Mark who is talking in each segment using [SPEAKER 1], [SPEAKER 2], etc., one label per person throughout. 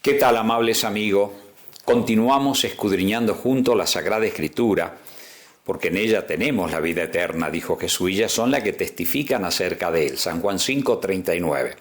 [SPEAKER 1] ¿Qué tal, amables amigos? Continuamos escudriñando juntos la Sagrada Escritura, porque en ella tenemos la vida eterna, dijo Jesús, y ellas son las que testifican acerca de él. San Juan 5:39.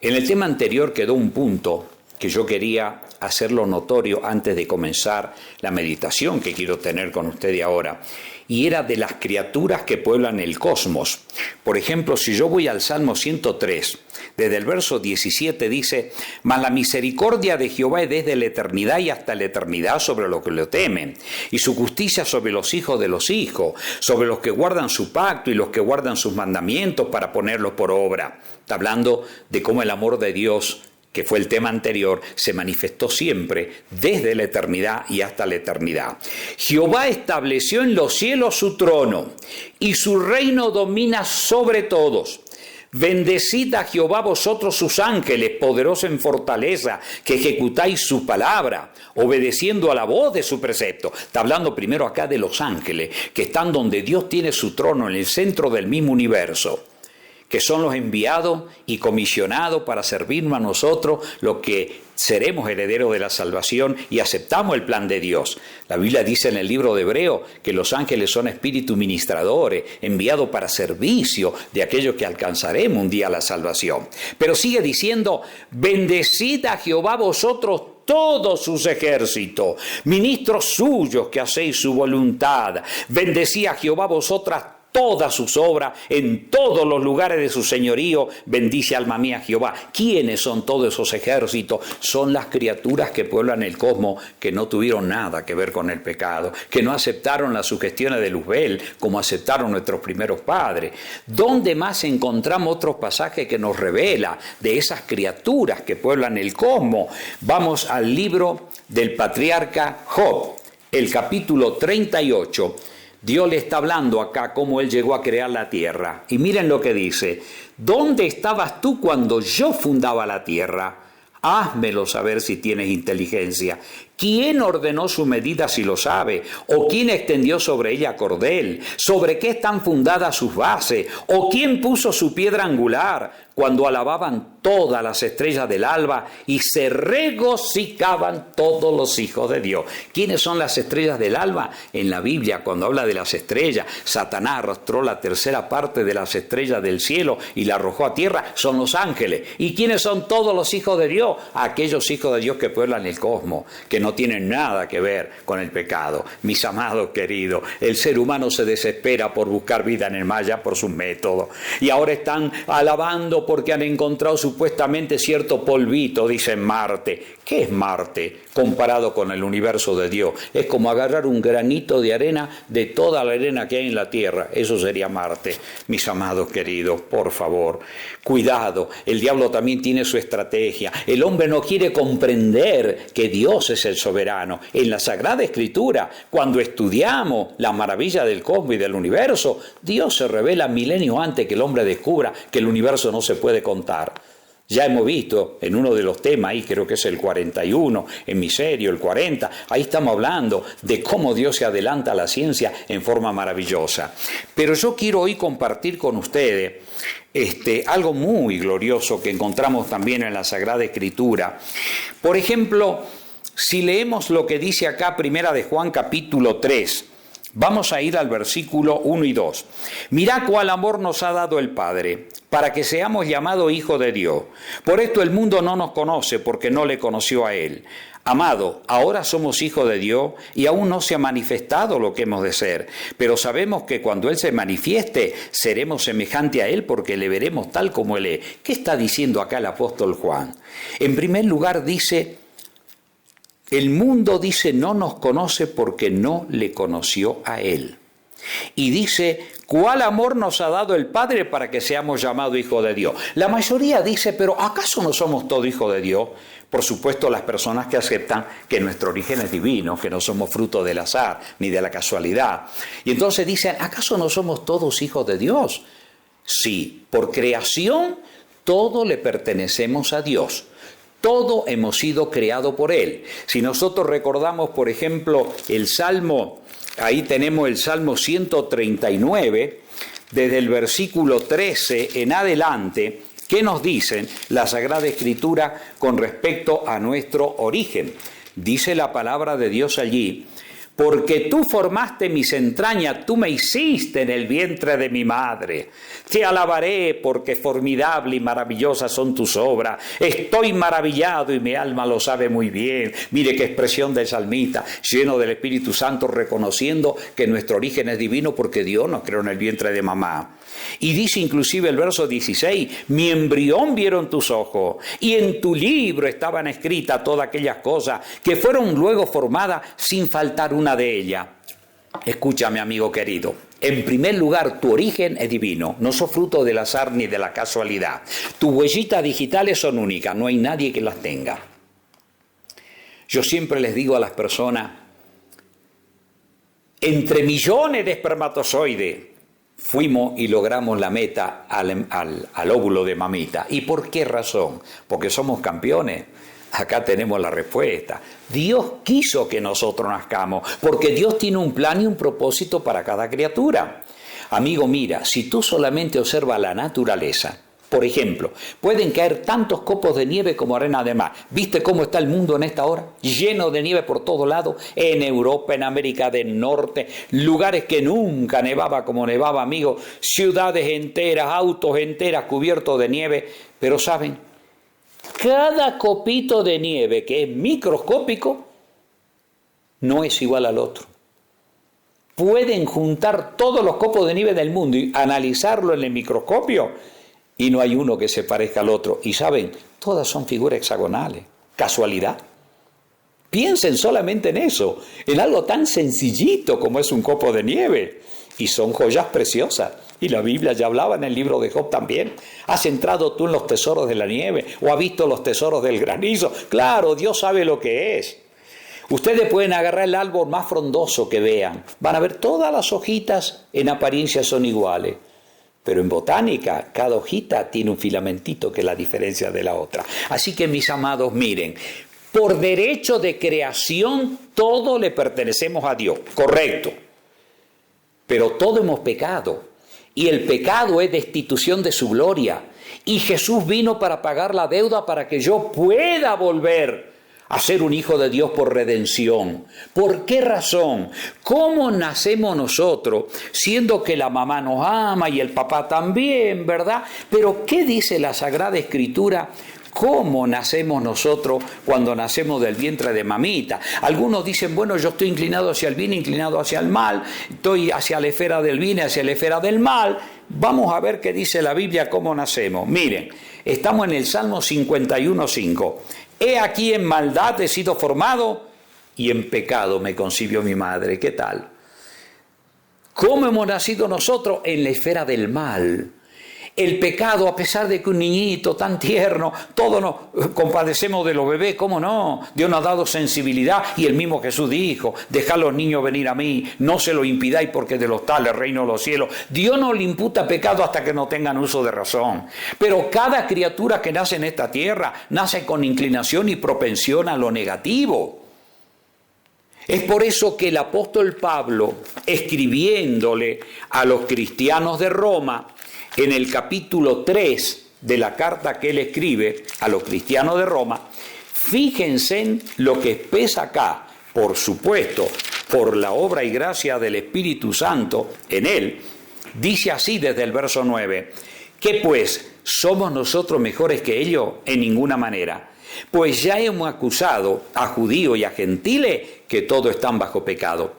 [SPEAKER 1] En el tema anterior quedó un punto que yo quería hacerlo notorio antes de comenzar la meditación que quiero tener con ustedes ahora, y era de las criaturas que pueblan el cosmos. Por ejemplo, si yo voy al Salmo 103, desde el verso 17 dice: «Mas la misericordia de Jehová es desde la eternidad y hasta la eternidad sobre los que lo temen, y su justicia sobre los hijos de los hijos, sobre los que guardan su pacto y los que guardan sus mandamientos para ponerlos por obra». Está hablando de cómo el amor de Dios, que fue el tema anterior, se manifestó siempre desde la eternidad y hasta la eternidad. Jehová estableció en los cielos su trono, y su reino domina sobre todos. Bendecid a Jehová vosotros sus ángeles, poderosos en fortaleza, que ejecutáis su palabra, obedeciendo a la voz de su precepto. Está hablando primero acá de los ángeles, que están donde Dios tiene su trono, en el centro del mismo universo, que son los enviados y comisionados para servirnos a nosotros, los que seremos herederos de la salvación y aceptamos el plan de Dios. La Biblia dice en el libro de Hebreo que los ángeles son espíritus ministradores, enviados para servicio de aquellos que alcanzaremos un día la salvación. Pero sigue diciendo: bendecid a Jehová vosotros todos sus ejércitos, ministros suyos que hacéis su voluntad. Bendecid a Jehová vosotras todas sus obras, en todos los lugares de su señorío, bendice alma mía Jehová. ¿Quiénes son todos esos ejércitos? Son las criaturas que pueblan el cosmos, que no tuvieron nada que ver con el pecado, que no aceptaron las sugestiones de Luzbel, como aceptaron nuestros primeros padres. ¿Dónde más encontramos otros pasajes que nos revela de esas criaturas que pueblan el cosmos? Vamos al libro del patriarca Job, el capítulo 38, Dios le está hablando acá cómo él llegó a crear la tierra. Y miren lo que dice: ¿dónde estabas tú cuando yo fundaba la tierra? Házmelo saber si tienes inteligencia. ¿Quién ordenó su medida si lo sabe? ¿O quién extendió sobre ella cordel? ¿Sobre qué están fundadas sus bases? ¿O quién puso su piedra angular? Cuando alababan todas las estrellas del alba y se regocijaban todos los hijos de Dios. ¿Quiénes son las estrellas del alba? En la Biblia, cuando habla de las estrellas, Satanás arrastró la tercera parte de las estrellas del cielo y la arrojó a tierra. Son los ángeles. ¿Y quiénes son todos los hijos de Dios? Aquellos hijos de Dios que pueblan el cosmos, que no tienen nada que ver con el pecado. Mis amados queridos, el ser humano se desespera por buscar vida en el Maya por sus métodos. Y ahora están alabando porque han encontrado supuestamente cierto polvito, dicen Marte. ¿Qué es Marte comparado con el universo de Dios? Es como agarrar un granito de arena de toda la arena que hay en la tierra. Eso sería Marte. Mis amados queridos, por favor, cuidado. El diablo también tiene su estrategia. El hombre no quiere comprender que Dios es el soberano. En la Sagrada Escritura, cuando estudiamos la maravilla del cosmos y del universo, Dios se revela milenios antes que el hombre descubra que el universo no se puede contar. Ya hemos visto en uno de los temas, ahí creo que es el 41, en Miserio, el 40, ahí estamos hablando de cómo Dios se adelanta a la ciencia en forma maravillosa. Pero yo quiero hoy compartir con ustedes algo muy glorioso que encontramos también en la Sagrada Escritura. Por ejemplo, si leemos lo que dice acá Primera de Juan capítulo 3, vamos a ir al versículo 1 y 2. Mirá cuál amor nos ha dado el Padre, para que seamos llamados hijos de Dios. Por esto el mundo no nos conoce, porque no le conoció a Él. Amado, ahora somos hijos de Dios y aún no se ha manifestado lo que hemos de ser. Pero sabemos que cuando Él se manifieste, seremos semejantes a Él, porque le veremos tal como Él es. ¿Qué está diciendo acá el apóstol Juan? En primer lugar dice: el mundo, dice, no nos conoce porque no le conoció a Él. Y dice: ¿cuál amor nos ha dado el Padre para que seamos llamados hijos de Dios? La mayoría dice: ¿pero acaso no somos todos hijos de Dios? Por supuesto, las personas que aceptan que nuestro origen es divino, que no somos fruto del azar ni de la casualidad. Y entonces dicen: ¿acaso no somos todos hijos de Dios? Sí, por creación todo le pertenecemos a Dios. Todo hemos sido creado por Él. Si nosotros recordamos, por ejemplo, el Salmo, ahí tenemos el Salmo 139, desde el versículo 13 en adelante, ¿Qué nos dice la Sagrada Escritura con respecto a nuestro origen? Dice la palabra de Dios allí: porque tú formaste mis entrañas, tú me hiciste en el vientre de mi madre. Te alabaré porque formidable y maravillosas son tus obras. Estoy maravillado y mi alma lo sabe muy bien. Mire qué expresión del salmista, lleno del Espíritu Santo, reconociendo que nuestro origen es divino porque Dios nos creó en el vientre de mamá. Y dice inclusive el verso 16, mi embrión vieron tus ojos y en tu libro estaban escritas todas aquellas cosas que fueron luego formadas sin faltar una de ellas. Escúchame, amigo querido. En primer lugar, tu origen es divino, no sos fruto del azar ni de la casualidad. Tus huellitas digitales son únicas, no hay nadie que las tenga. Yo siempre les digo a las personas, entre millones de espermatozoides, fuimos y logramos la meta al óvulo de mamita. ¿Y por qué razón? Porque somos campeones. Acá tenemos la respuesta. Dios quiso que nosotros nazcamos, porque Dios tiene un plan y un propósito para cada criatura. Amigo, mira, si tú solamente observas la naturaleza, por ejemplo, pueden caer tantos copos de nieve como arena de mar. ¿Viste cómo está el mundo en esta hora? Lleno de nieve por todos lados, en Europa, en América del Norte, lugares que nunca nevaba como nevaba, amigo, ciudades enteras, autos enteras cubiertos de nieve. Pero ¿saben? Cada copito de nieve que es microscópico no es igual al otro. Pueden juntar todos los copos de nieve del mundo y analizarlo en el microscopio y no hay uno que se parezca al otro. Y saben, todas son figuras hexagonales. ¿Casualidad? Piensen solamente en eso, en algo tan sencillito como es un copo de nieve. Y son joyas preciosas. Y la Biblia ya hablaba en el libro de Job también. ¿Has entrado tú en los tesoros de la nieve? ¿O has visto los tesoros del granizo? Claro, Dios sabe lo que es. Ustedes pueden agarrar el árbol más frondoso que vean. Van a ver todas las hojitas en apariencia son iguales. Pero en botánica, cada hojita tiene un filamentito que es la diferencia de la otra. Así que, mis amados, miren, por derecho de creación, todo le pertenecemos a Dios. Correcto. Pero todo hemos pecado. Y el pecado es destitución de su gloria. Y Jesús vino para pagar la deuda para que yo pueda volver a ser un hijo de Dios por redención. ¿Por qué razón? ¿Cómo nacemos nosotros siendo que la mamá nos ama y el papá también, verdad? Pero ¿qué dice la Sagrada Escritura? ¿Cómo nacemos nosotros cuando nacemos del vientre de mamita? Algunos dicen, bueno, yo estoy inclinado hacia el bien, inclinado hacia el mal, estoy hacia la esfera del bien, hacia la esfera del mal. Vamos a ver qué dice la Biblia, cómo nacemos. Miren, estamos en el Salmo 51:5. He aquí en maldad he sido formado y en pecado me concibió mi madre. ¿Qué tal? ¿Cómo hemos nacido nosotros? En la esfera del mal. El pecado, a pesar de que un niñito tan tierno, todos nos compadecemos de los bebés, ¿cómo no? Dios nos ha dado sensibilidad y el mismo Jesús dijo, dejad a los niños venir a mí, no se lo impidáis porque de los tales reino de los cielos. Dios no le imputa pecado hasta que no tengan uso de razón. Pero cada criatura que nace en esta tierra nace con inclinación y propensión a lo negativo. Es por eso que el apóstol Pablo, escribiéndole a los cristianos de Roma, en el capítulo 3 de la carta que él escribe a los cristianos de Roma, fíjense en lo que expresa acá, por supuesto, por la obra y gracia del Espíritu Santo en él, dice así desde el verso 9, ¿qué pues? ¿Somos nosotros mejores que ellos? En ninguna manera. Pues ya hemos acusado a judíos y a gentiles que todos están bajo pecado.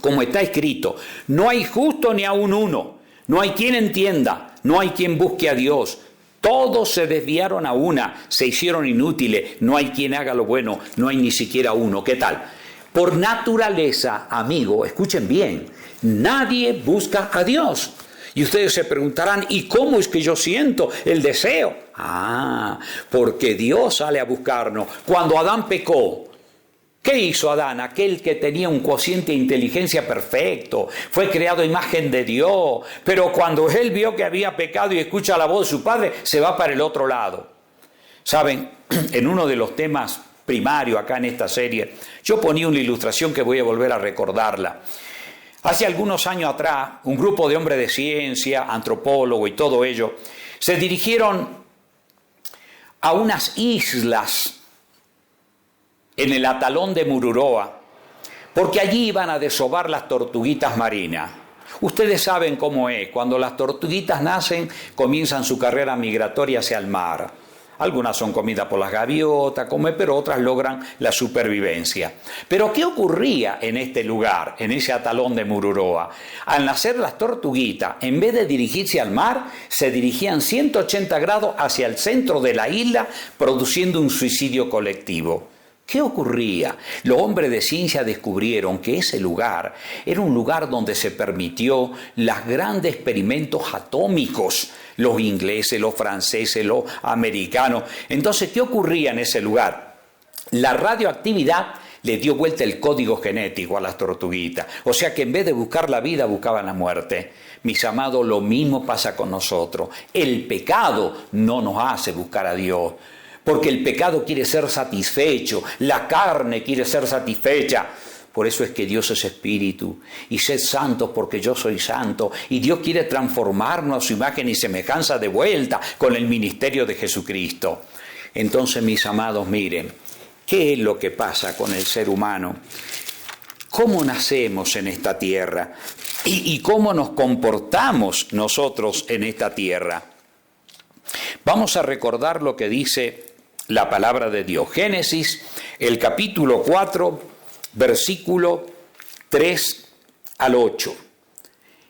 [SPEAKER 1] Como está escrito, no hay justo ni aun uno. No hay quien entienda, no hay quien busque a Dios. Todos se desviaron a una, se hicieron inútiles. No hay quien haga lo bueno, no hay ni siquiera uno. ¿Qué tal? Por naturaleza, amigo, escuchen bien, nadie busca a Dios. Y ustedes se preguntarán, ¿y cómo es que yo siento el deseo? Porque Dios sale a buscarnos. Cuando Adán pecó, ¿qué hizo Adán? Aquel que tenía un cociente de inteligencia perfecto, fue creado a imagen de Dios, pero cuando él vio que había pecado y escucha la voz de su padre, se va para el otro lado. Saben, en uno de los temas primarios acá en esta serie, yo ponía una ilustración que voy a volver a recordarla. Hace algunos años atrás, un grupo de hombres de ciencia, antropólogos y todo ello, se dirigieron a unas islas en el atalón de Mururoa, porque allí iban a desovar las tortuguitas marinas. Ustedes saben cómo es, cuando las tortuguitas nacen, comienzan su carrera migratoria hacia el mar. Algunas son comidas por las gaviotas, pero otras logran la supervivencia. Pero ¿qué ocurría en este lugar, en ese atalón de Mururoa? Al nacer las tortuguitas, en vez de dirigirse al mar, se dirigían 180 grados hacia el centro de la isla, produciendo un suicidio colectivo. ¿Qué ocurría? Los hombres de ciencia descubrieron que ese lugar era un lugar donde se permitió los grandes experimentos atómicos, los ingleses, los franceses, los americanos. Entonces, ¿qué ocurría en ese lugar? La radioactividad le dio vuelta el código genético a las tortuguitas. O sea que en vez de buscar la vida, buscaban la muerte. Mis amados, lo mismo pasa con nosotros. El pecado no nos hace buscar a Dios. Porque el pecado quiere ser satisfecho, la carne quiere ser satisfecha. Por eso es que Dios es espíritu, y sed santos porque yo soy santo, y Dios quiere transformarnos a su imagen y semejanza de vuelta con el ministerio de Jesucristo. Entonces, mis amados, miren, ¿qué es lo que pasa con el ser humano? ¿Cómo nacemos en esta tierra? ¿Y cómo nos comportamos nosotros en esta tierra? Vamos a recordar lo que dice la palabra de Dios. Génesis, el capítulo 4, versículo 3 al 8.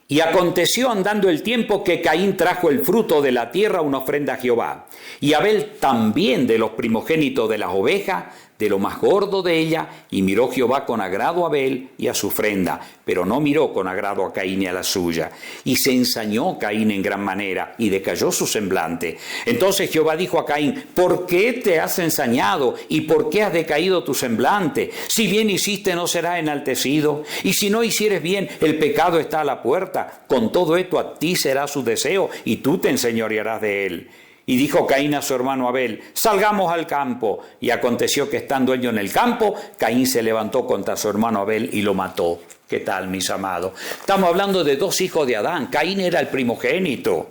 [SPEAKER 1] Y aconteció andando el tiempo que Caín trajo el fruto de la tierra una ofrenda a Jehová, y Abel también de los primogénitos de las ovejas, de lo más gordo de ella, y miró Jehová con agrado a Abel y a su ofrenda, pero no miró con agrado a Caín y a la suya. Y se ensañó Caín en gran manera, y decayó su semblante. Entonces Jehová dijo a Caín: ¿por qué te has ensañado, y por qué has decaído tu semblante? Si bien hiciste, no será enaltecido, y si no hicieres bien, el pecado está a la puerta. Con todo esto a ti será su deseo, y tú te enseñorearás de él. Y dijo Caín a su hermano Abel: salgamos al campo. Y aconteció que estando ellos en el campo, Caín se levantó contra su hermano Abel y lo mató. ¿Qué tal, mis amados? Estamos hablando de dos hijos de Adán. Caín era el primogénito.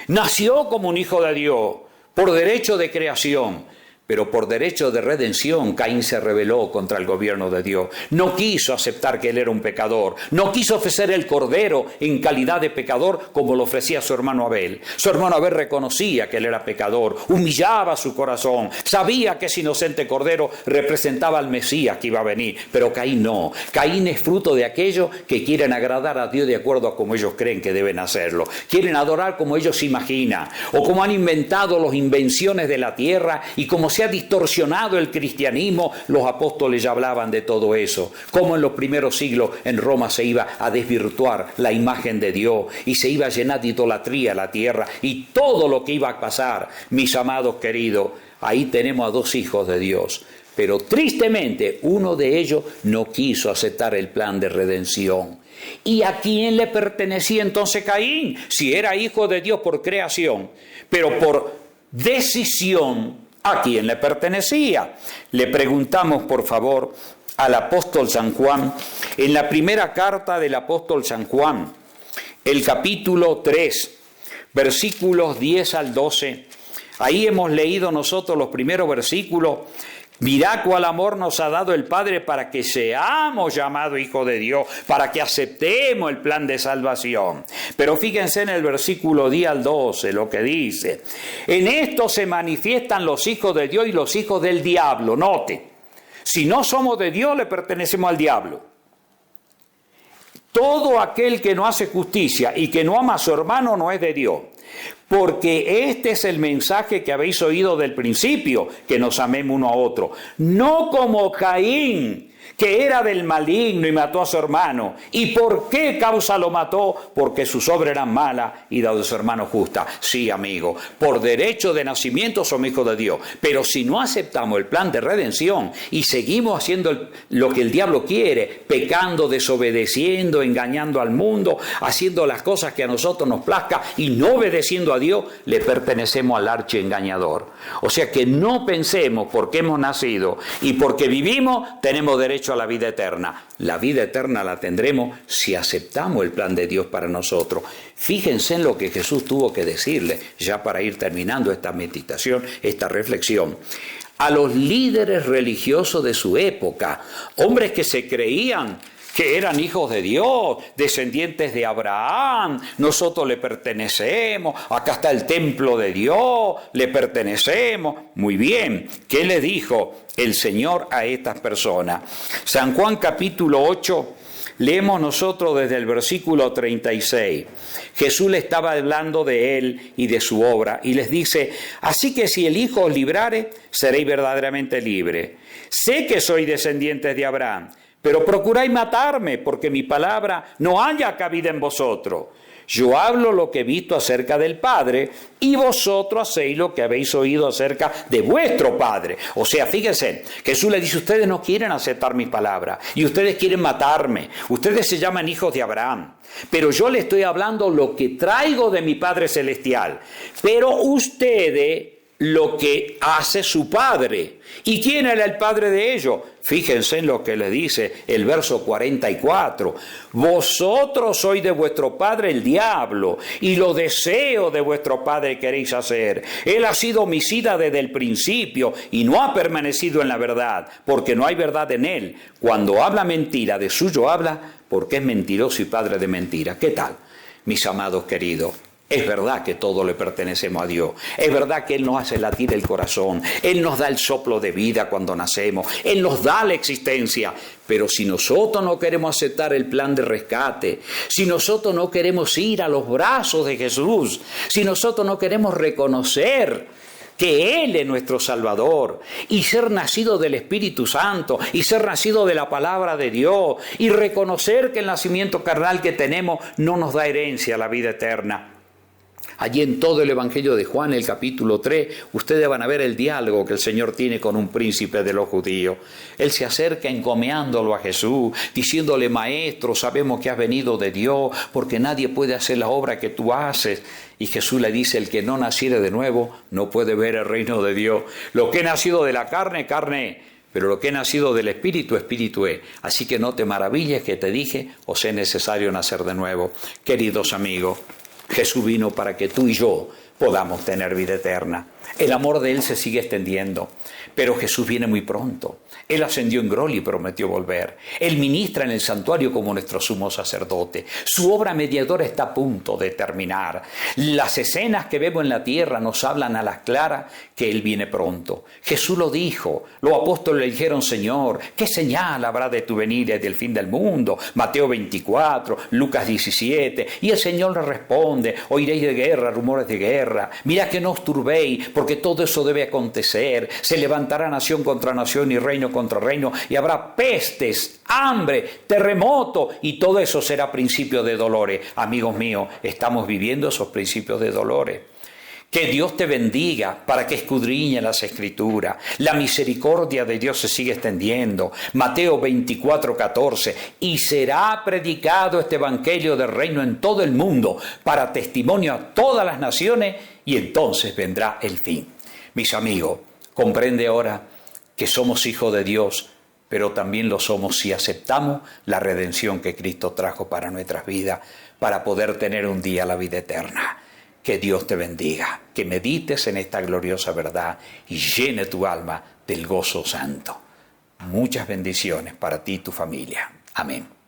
[SPEAKER 1] Nació como un hijo de Dios, por derecho de creación. Pero por derecho de redención, Caín se rebeló contra el gobierno de Dios. No quiso aceptar que él era un pecador. No quiso ofrecer el cordero en calidad de pecador como lo ofrecía su hermano Abel. Su hermano Abel reconocía que él era pecador, humillaba su corazón, sabía que ese inocente cordero representaba al Mesías que iba a venir. Pero Caín no. Caín es fruto de aquellos que quieren agradar a Dios de acuerdo a como ellos creen que deben hacerlo. Quieren adorar como ellos se imaginan, o como han inventado las invenciones de la tierra, y como se ha distorsionado el cristianismo. Los apóstoles ya hablaban de todo eso, como en los primeros siglos en Roma se iba a desvirtuar la imagen de Dios y se iba a llenar de idolatría la tierra y todo lo que iba a pasar. Mis amados queridos, ahí tenemos a dos hijos de Dios, pero tristemente uno de ellos no quiso aceptar el plan de redención. ¿Y a quién le pertenecía entonces Caín? Si era hijo de Dios por creación, pero por decisión, ¿a quién le pertenecía? Le preguntamos, por favor, al apóstol San Juan, en la primera carta del apóstol San Juan, el capítulo 3, versículos 10 al 12. Ahí hemos leído nosotros los primeros versículos. Mirá cuál amor nos ha dado el Padre para que seamos llamados hijos de Dios, para que aceptemos el plan de salvación. Pero fíjense en el versículo 10 al 12 lo que dice. En esto se manifiestan los hijos de Dios y los hijos del diablo. Note, si no somos de Dios, le pertenecemos al diablo. Todo aquel que no hace justicia y que no ama a su hermano no es de Dios. Porque este es el mensaje que habéis oído del principio, que nos amemos uno a otro. No como Caín, que era del maligno y mató a su hermano. ¿Y por qué causa lo mató? Porque sus obras eran malas y la de su hermano justa. Sí, amigo, por derecho de nacimiento somos hijos de Dios. Pero si no aceptamos el plan de redención y seguimos haciendo lo que el diablo quiere, pecando, desobedeciendo, engañando al mundo, haciendo las cosas que a nosotros nos plazca y no obedeciendo a Dios, le pertenecemos al archiengañador. O sea que no pensemos porque hemos nacido y porque vivimos, tenemos derecho derecho a la vida eterna. La vida eterna la tendremos si aceptamos el plan de Dios para nosotros. Fíjense en lo que Jesús tuvo que decirle, ya para ir terminando esta meditación, esta reflexión. A los líderes religiosos de su época, hombres que se creían que eran hijos de Dios, descendientes de Abraham, nosotros le pertenecemos, acá está el templo de Dios, le pertenecemos. Muy bien, ¿qué le dijo el Señor a estas personas? San Juan capítulo 8, leemos nosotros desde el versículo 36. Jesús le estaba hablando de él y de su obra y les dice: así que si el Hijo os librare, seréis verdaderamente libres. Sé que sois descendientes de Abraham, pero procuráis matarme, porque mi palabra no haya cabida en vosotros. Yo hablo lo que he visto acerca del Padre, y vosotros hacéis lo que habéis oído acerca de vuestro Padre. O sea, fíjense, Jesús le dice: ustedes no quieren aceptar mi palabra, y ustedes quieren matarme. Ustedes se llaman hijos de Abraham, pero yo les estoy hablando lo que traigo de mi Padre Celestial. Pero ustedes lo que hace su padre. ¿Y quién era el padre de ellos? Fíjense en lo que le dice el verso 44. Vosotros sois de vuestro padre el diablo, y los deseos de vuestro padre queréis hacer. Él ha sido homicida desde el principio y no ha permanecido en la verdad, porque no hay verdad en él. Cuando habla mentira, de suyo habla, porque es mentiroso y padre de mentira. ¿Qué tal, mis amados queridos? Es verdad que todo le pertenecemos a Dios. Es verdad que Él nos hace latir el corazón. Él nos da el soplo de vida cuando nacemos. Él nos da la existencia. Pero si nosotros no queremos aceptar el plan de rescate, si nosotros no queremos ir a los brazos de Jesús, si nosotros no queremos reconocer que Él es nuestro Salvador, y ser nacido del Espíritu Santo, y ser nacido de la palabra de Dios, y reconocer que el nacimiento carnal que tenemos no nos da herencia a la vida eterna. Allí en todo el Evangelio de Juan, el capítulo 3, ustedes van a ver el diálogo que el Señor tiene con un príncipe de los judíos. Él se acerca encomiándolo a Jesús, diciéndole: Maestro, sabemos que has venido de Dios, porque nadie puede hacer la obra que tú haces. Y Jesús le dice: el que no naciere de nuevo no puede ver el reino de Dios. Lo que he nacido de la carne, carne es, pero lo que he nacido del Espíritu, Espíritu es. Así que no te maravilles que te dije: os es necesario nacer de nuevo. Queridos amigos, Jesús vino para que tú y yo podamos tener vida eterna. El amor de Él se sigue extendiendo, pero Jesús viene muy pronto. Él ascendió en gloria y prometió volver. Él ministra en el santuario como nuestro sumo sacerdote. Su obra mediadora está a punto de terminar. Las escenas que vemos en la tierra nos hablan a las claras que Él viene pronto. Jesús lo dijo. Los apóstoles le dijeron: Señor, ¿qué señal habrá de tu venida y del fin del mundo? Mateo 24, Lucas 17. Y el Señor le responde: oiréis de guerra, rumores de guerra. Mirad que no os turbéis, porque todo eso debe acontecer. Se levantará nación contra nación y reino contra reino, y habrá pestes, hambre, terremoto, y todo eso será principio de dolores. Amigos míos, estamos viviendo esos principios de dolores. Que Dios te bendiga para que escudriñe las Escrituras. La misericordia de Dios se sigue extendiendo. Mateo 24, 14. Y será predicado este evangelio del reino en todo el mundo para testimonio a todas las naciones, y entonces vendrá el fin. Mis amigos, comprende ahora que somos hijos de Dios, pero también lo somos si aceptamos la redención que Cristo trajo para nuestras vidas, para poder tener un día la vida eterna. Que Dios te bendiga, que medites en esta gloriosa verdad y llene tu alma del gozo santo. Muchas bendiciones para ti y tu familia. Amén.